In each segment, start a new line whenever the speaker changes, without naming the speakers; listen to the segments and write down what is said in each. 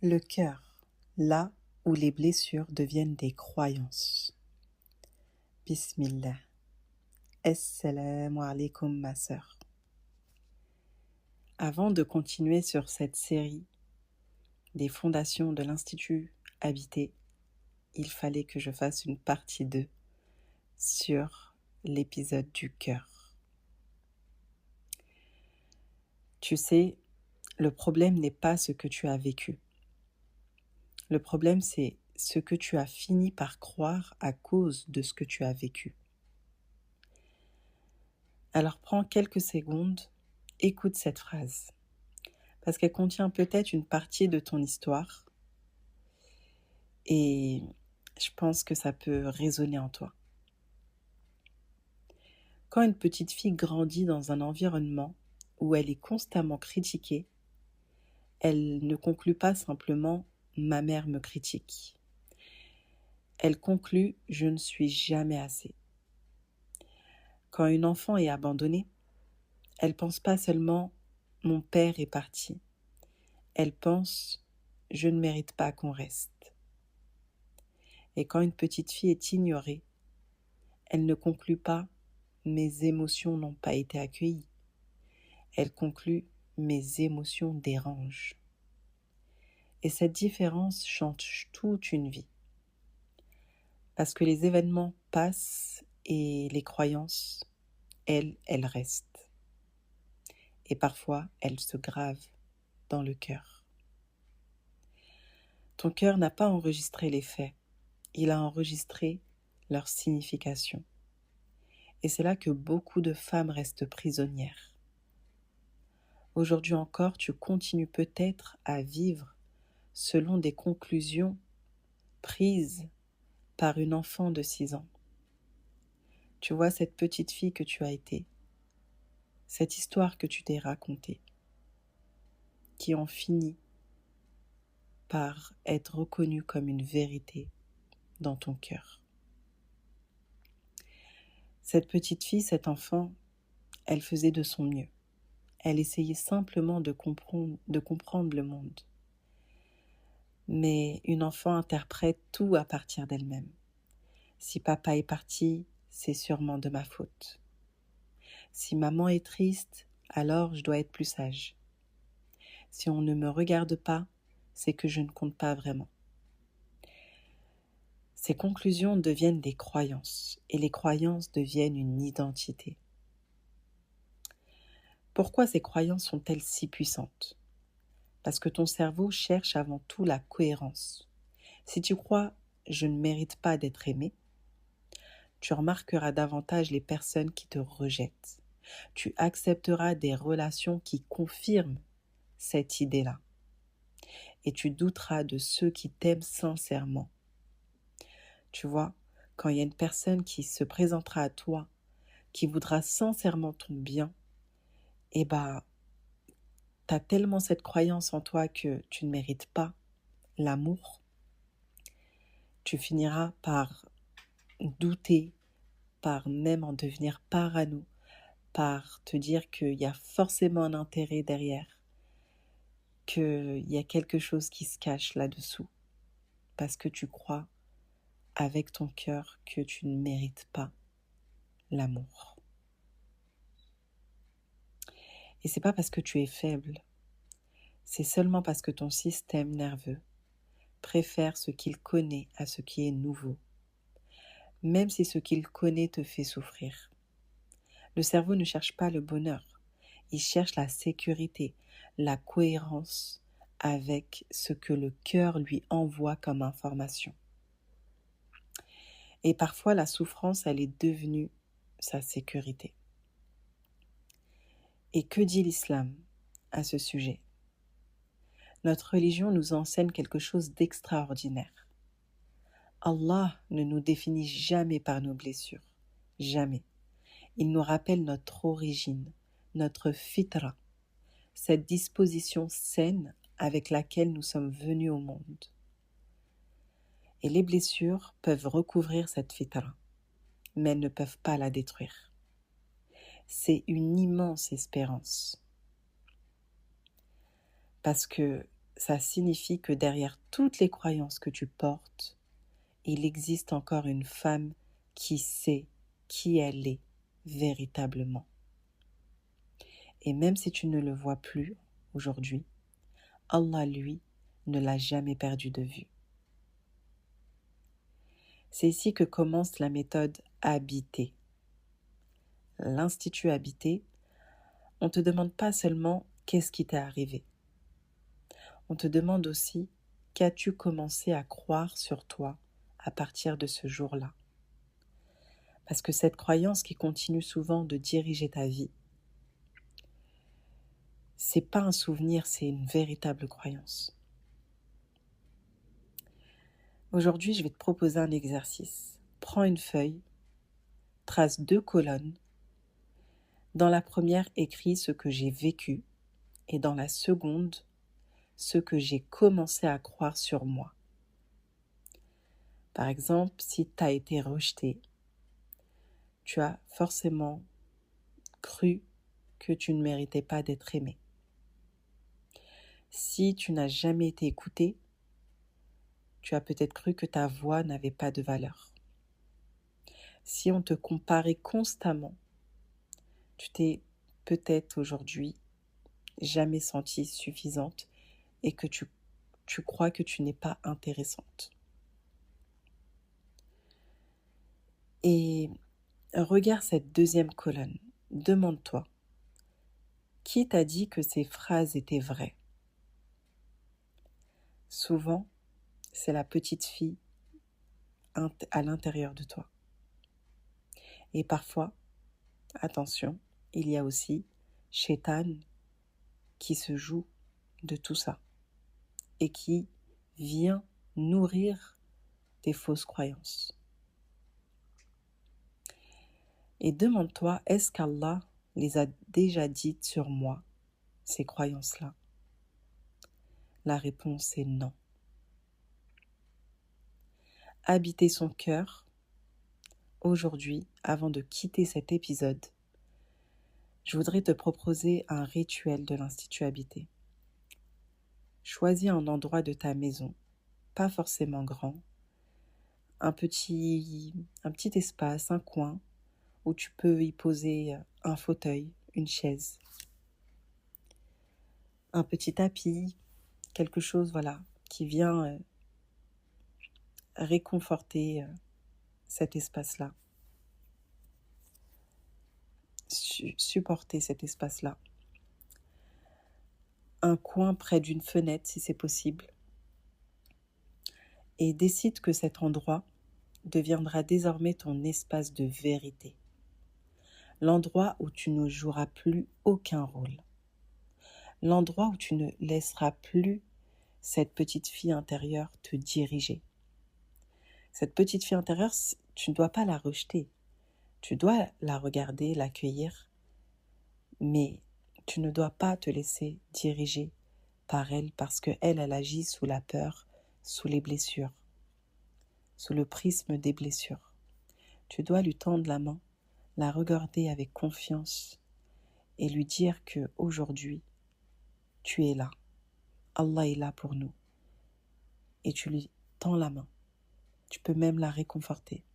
Le cœur, là où les blessures deviennent des croyances. Bismillah. Assalamu alaikum ma sœur. Avant de continuer sur cette série des fondations de l'Institut Habité, il fallait que je fasse une partie 2 sur l'épisode du cœur. Tu sais, le problème n'est pas ce que tu as vécu. Le problème, c'est ce que tu as fini par croire à cause de ce que tu as vécu. Alors prends quelques secondes, écoute cette phrase, parce qu'elle contient peut-être une partie de ton histoire et je pense que ça peut résonner en toi. Quand une petite fille grandit dans un environnement où elle est constamment critiquée, elle ne conclut pas simplement « ma mère me critique ». Elle conclut « je ne suis jamais assez ». Quand une enfant est abandonnée, elle pense pas seulement « mon père est parti ». Elle pense « je ne mérite pas qu'on reste ». Et quand une petite fille est ignorée, elle ne conclut pas « mes émotions n'ont pas été accueillies ». Elle conclut « mes émotions dérangent ». Et cette différence change toute une vie. Parce que les événements passent et les croyances, elles restent. Et parfois, elles se gravent dans le cœur. Ton cœur n'a pas enregistré les faits, il a enregistré leur signification. Et c'est là que beaucoup de femmes restent prisonnières. Aujourd'hui encore, tu continues peut-être à vivre selon des conclusions prises par une enfant de 6 ans. Tu vois cette petite fille que tu as été, cette histoire que tu t'es racontée, qui en finit par être reconnue comme une vérité dans ton cœur. Cette petite fille, cet enfant, elle faisait de son mieux. Elle essayait simplement de comprendre le monde. Mais une enfant interprète tout à partir d'elle-même. Si papa est parti, c'est sûrement de ma faute. Si maman est triste, alors je dois être plus sage. Si on ne me regarde pas, c'est que je ne compte pas vraiment. Ces conclusions deviennent des croyances, et les croyances deviennent une identité. Pourquoi ces croyances sont-elles si puissantes ? Parce que ton cerveau cherche avant tout la cohérence. Si tu crois « je ne mérite pas d'être aimé », tu remarqueras davantage les personnes qui te rejettent. Tu accepteras des relations qui confirment cette idée-là. Et tu douteras de ceux qui t'aiment sincèrement. Tu vois, quand il y a une personne qui se présentera à toi, qui voudra sincèrement ton bien, eh ben, tu as tellement cette croyance en toi que tu ne mérites pas l'amour, tu finiras par douter, par même en devenir parano, par te dire qu'il y a forcément un intérêt derrière, qu'il y a quelque chose qui se cache là-dessous, parce que tu crois avec ton cœur que tu ne mérites pas l'amour. Et c'est pas parce que tu es faible, c'est seulement parce que ton système nerveux préfère ce qu'il connaît à ce qui est nouveau, même si ce qu'il connaît te fait souffrir. Le cerveau ne cherche pas le bonheur, il cherche la sécurité, la cohérence avec ce que le cœur lui envoie comme information. Et parfois, la souffrance, elle est devenue sa sécurité. Et que dit l'islam à ce sujet ? Notre religion nous enseigne quelque chose d'extraordinaire. Allah ne nous définit jamais par nos blessures, jamais. Il nous rappelle notre origine, notre fitra, cette disposition saine avec laquelle nous sommes venus au monde. Et les blessures peuvent recouvrir cette fitra, mais elles ne peuvent pas la détruire. C'est une immense espérance. Parce que ça signifie que derrière toutes les croyances que tu portes, il existe encore une femme qui sait qui elle est véritablement. Et même si tu ne le vois plus aujourd'hui, Allah, lui, ne l'a jamais perdu de vue. C'est ici que commence la méthode habiter. L'Institut Habiter, on ne te demande pas seulement qu'est-ce qui t'est arrivé. On te demande aussi qu'as-tu commencé à croire sur toi à partir de ce jour-là. Parce que cette croyance qui continue souvent de diriger ta vie, c'est pas un souvenir, c'est une véritable croyance. Aujourd'hui, je vais te proposer un exercice. Prends une feuille, trace 2 colonnes. Dans la première, écris ce que j'ai vécu et dans la seconde, ce que j'ai commencé à croire sur moi. Par exemple, si tu as été rejeté, tu as forcément cru que tu ne méritais pas d'être aimé. Si tu n'as jamais été écouté, tu as peut-être cru que ta voix n'avait pas de valeur. Si on te comparait constamment, tu t'es peut-être aujourd'hui jamais sentie suffisante et que tu crois que tu n'es pas intéressante. Et regarde cette deuxième colonne. Demande-toi, qui t'a dit que ces phrases étaient vraies? Souvent, c'est la petite fille à l'intérieur de toi. Et parfois, attention, il y a aussi Shaitan qui se joue de tout ça et qui vient nourrir tes fausses croyances. Et demande-toi, est-ce qu'Allah les a déjà dites sur moi, ces croyances-là? La réponse est non. Habiter son cœur, aujourd'hui, avant de quitter cet épisode, je voudrais te proposer un rituel de l'Institut Habiter. Choisis un endroit de ta maison, pas forcément grand, un petit espace, un coin, où tu peux y poser un fauteuil, une chaise, un petit tapis, quelque chose qui vient réconforter cet espace-là, supporter cet espace-là. Un coin près d'une fenêtre si c'est possible. Et décide que cet endroit deviendra désormais ton espace de vérité. L'endroit où tu ne joueras plus aucun rôle. L'endroit où tu ne laisseras plus cette petite fille intérieure te diriger. Cette petite fille intérieure, tu ne dois pas la rejeter. Tu dois la regarder, l'accueillir, mais tu ne dois pas te laisser diriger par elle parce qu'elle agit sous la peur, sous les blessures, sous le prisme des blessures. Tu dois lui tendre la main, la regarder avec confiance et lui dire que aujourd'hui, tu es là. Allah est là pour nous. Et tu lui tends la main. Tu peux même la réconforter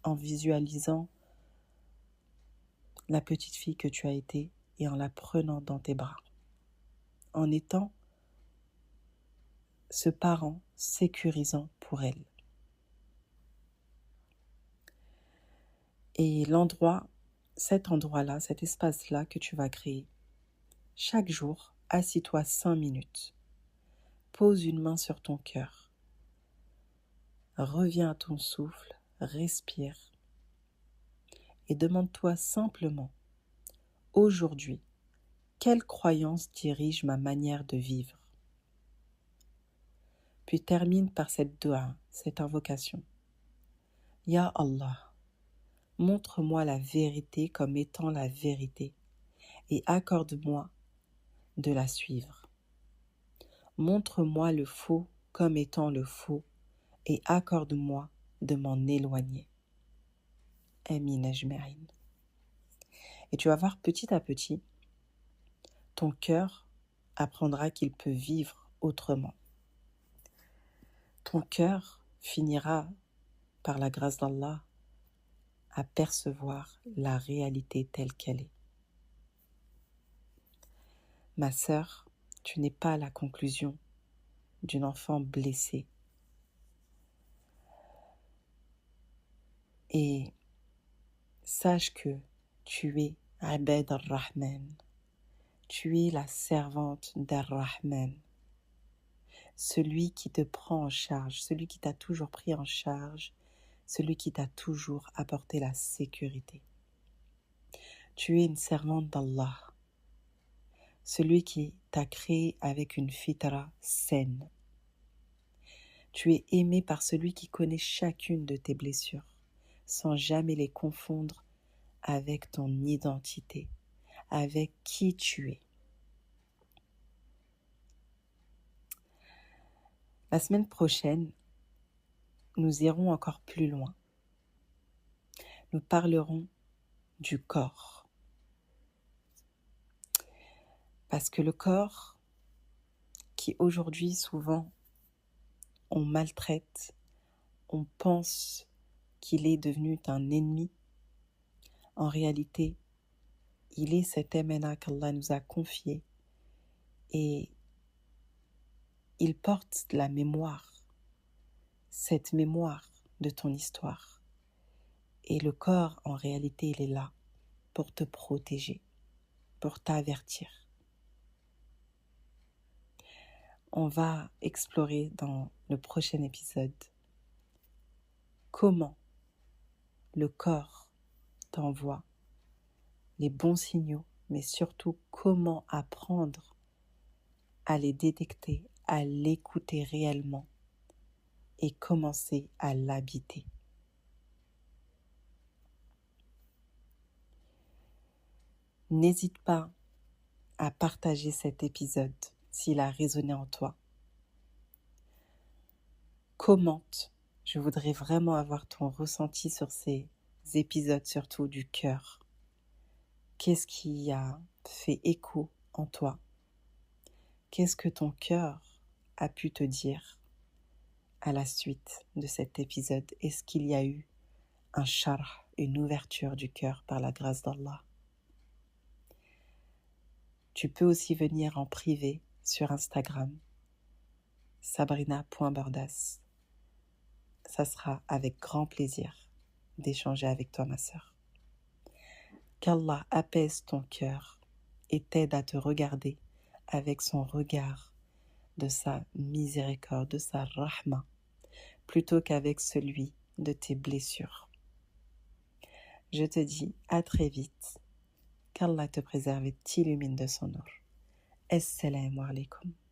en visualisant la petite fille que tu as été et en la prenant dans tes bras. En étant ce parent sécurisant pour elle. Et cet endroit-là, cet espace-là que tu vas créer, chaque jour, assis-toi 5 minutes. Pose une main sur ton cœur. Reviens à ton souffle, respire. Et demande-toi simplement, aujourd'hui, quelle croyance dirige ma manière de vivre? Puis termine par cette dua, cette invocation. Ya Allah, montre-moi la vérité comme étant la vérité et accorde-moi de la suivre. Montre-moi le faux comme étant le faux et accorde-moi de m'en éloigner. Amin ajma'in. Et tu vas voir petit à petit, ton cœur apprendra qu'il peut vivre autrement. Ton cœur finira, par la grâce d'Allah, à percevoir la réalité telle qu'elle est. Ma sœur, tu n'es pas la conclusion d'une enfant blessée. Et sache que tu es Abed al-Rahman. Tu es la servante d'Ar-Rahman. Celui qui te prend en charge, celui qui t'a toujours pris en charge, celui qui t'a toujours apporté la sécurité. Tu es une servante d'Allah, celui qui t'a créé avec une fitra saine. Tu es aimé par celui qui connaît chacune de tes blessures, sans jamais les confondre avec ton identité, avec qui tu es. La semaine prochaine, nous irons encore plus loin. Nous parlerons du corps. Parce que le corps, qui aujourd'hui souvent on maltraite, on pense qu'il est devenu un ennemi, en réalité, il est cet MNA qu'Allah nous a confié et il porte la mémoire, cette mémoire de ton histoire. Et le corps, en réalité, il est là pour te protéger, pour t'avertir. On va explorer dans le prochain épisode comment le corps t'envoie les bons signaux, mais surtout comment apprendre à les détecter, à l'écouter réellement et commencer à l'habiter. N'hésite pas à partager cet épisode s'il a résonné en toi. Commente. Je voudrais vraiment avoir ton ressenti sur ces épisodes, surtout du cœur. Qu'est-ce qui a fait écho en toi? Qu'est-ce que ton cœur a pu te dire à la suite de cet épisode? Est-ce qu'il y a eu un sharh, une ouverture du cœur par la grâce d'Allah? Tu peux aussi venir en privé sur Instagram, sabrina.bordas. Ça sera avec grand plaisir d'échanger avec toi, ma sœur. Qu'Allah apaise ton cœur et t'aide à te regarder avec son regard de sa miséricorde, de sa rahma, plutôt qu'avec celui de tes blessures. Je te dis à très vite. Qu'Allah te préserve et t'illumine de son or. Assalamu alaikum.